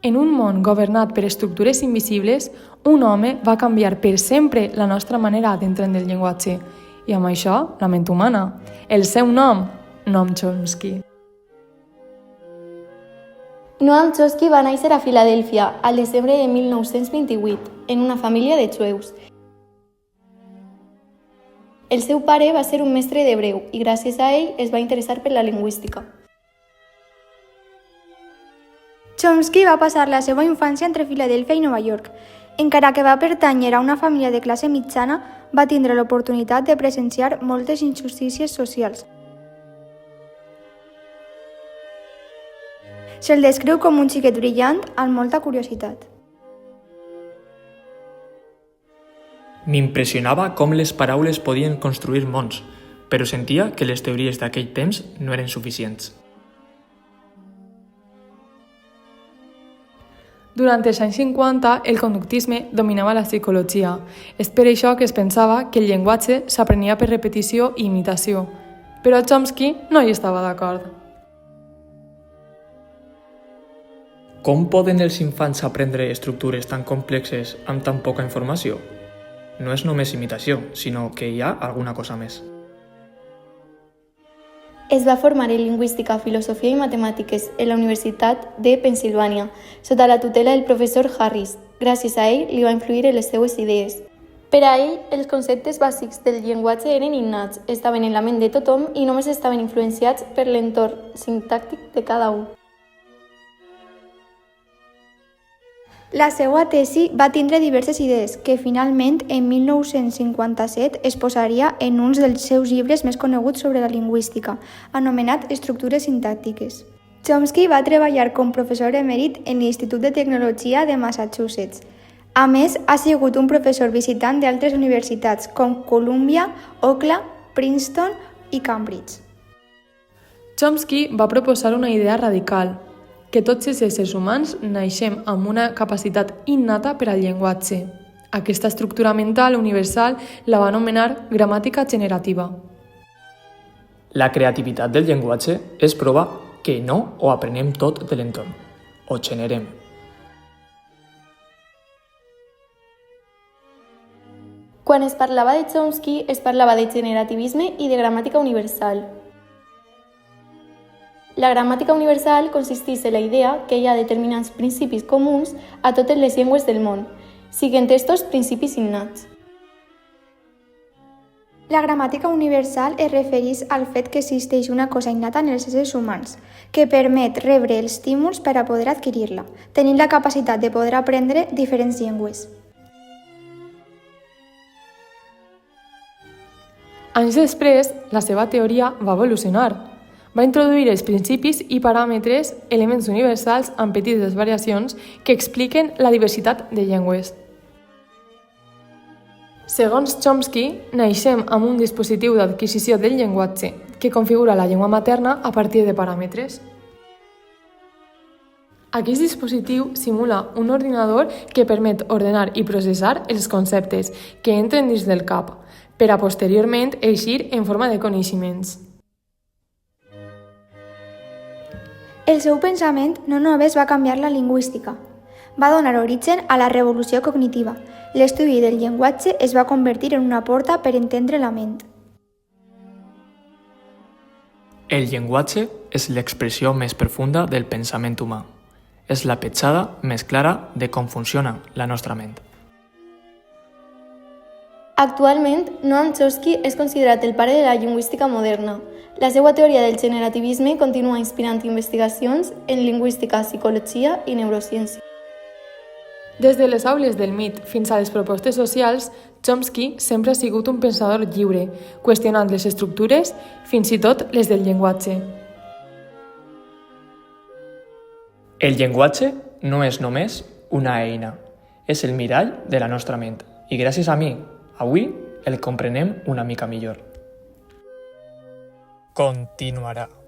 En un món governat per estructures invisibles, un home va canviar per sempre la nostra manera d'entendre el llenguatge, i amb això, la ment humana. El seu nom, Noam Chomsky. Noam Chomsky va néixer a Filadèlfia al desembre de 1928, en una família de jueus. El seu pare va ser un mestre d'hebreu i gràcies a ell es va interessar per la lingüística. Chomsky va passar la seva infància entre Filadèlfia i Nova York. Encara que va pertànyer a una família de classe mitjana, va tindre l'oportunitat de presenciar moltes injustícies socials. Se'l descriu com un xiquet brillant amb molta curiositat. M'impressionava com les paraules podien construir mons, però sentia que les teories d'aquell temps no eren suficients. Durant els anys 50, el conductisme dominava la psicologia. És per això que es pensava que el llenguatge s'aprenia per repetició i imitació. Però Chomsky no hi estava d'acord. Com poden els infants aprendre estructures tan complexes amb tan poca informació? No és només imitació, sinó que hi ha alguna cosa més. Es va formar en lingüística, filosofia i matemàtiques en la Universitat de Pennsilvània, sota la tutela del professor Harris. Gràcies a ell li va influir en les seues idees. Per a ell, els conceptes bàsics del llenguatge eren innats, estaven en la ment de tothom i només estaven influenciats per l'entorn sintàctic de cada un. La seva tesi va tindre diverses idees que finalment en 1957 es posaria en un dels seus llibres més coneguts sobre la lingüística, anomenat Estructures sintàctiques. Chomsky va treballar com professor emèrit en l'Institut de Tecnologia de Massachusetts. A més, ha sigut un professor visitant d'altres universitats com Columbia, Oakland, Princeton i Cambridge. Chomsky va proposar una idea radical, que tots els éssers humans naixem amb una capacitat innata per al llenguatge. Aquesta estructura mental universal la va anomenar gramàtica generativa. La creativitat del llenguatge és prova que no ho aprenem tot de l'entorn, ho generem. Quan es parlava de Chomsky, es parlava de generativisme i de gramàtica universal. La gramàtica universal consisteix en la idea que hi ha determinats principis comuns a totes les llengües del món, siguent estos principis innats. La gramàtica universal es refereix al fet que existeix una cosa innata en els éssers humans, que permet rebre els estímuls per a poder adquirir-la, tenint la capacitat de poder aprendre diferents llengües. Anys després, la seva teoria va evolucionar. Va introduir els principis i paràmetres, elements universals amb petites variacions que expliquen la diversitat de llengües. Segons Chomsky, naixem amb un dispositiu d'adquisició del llenguatge que configura la llengua materna a partir de paràmetres. Aquest dispositiu simula un ordinador que permet ordenar i processar els conceptes que entren dins del cap, per a posteriorment eixir en forma de coneixements. El seu pensament no només va canviar la lingüística, va donar origen a la revolució cognitiva. L'estudi del llenguatge es va convertir en una porta per entendre la ment. El llenguatge és l'expressió més profunda del pensament humà. És la petjada més clara de com funciona la nostra ment. Actualment, Noam Chomsky és considerat el pare de la lingüística moderna. La seva teoria del generativisme continua inspirant investigacions en lingüística, psicologia i neurociència. Des de les aules del MIT fins a les propostes socials, Chomsky sempre ha sigut un pensador lliure, qüestionant les estructures, fins i tot les del llenguatge. El llenguatge no és només una eina, és el mirall de la nostra ment, i gràcies a mi, avui el comprenem una mica millor. Continuarà.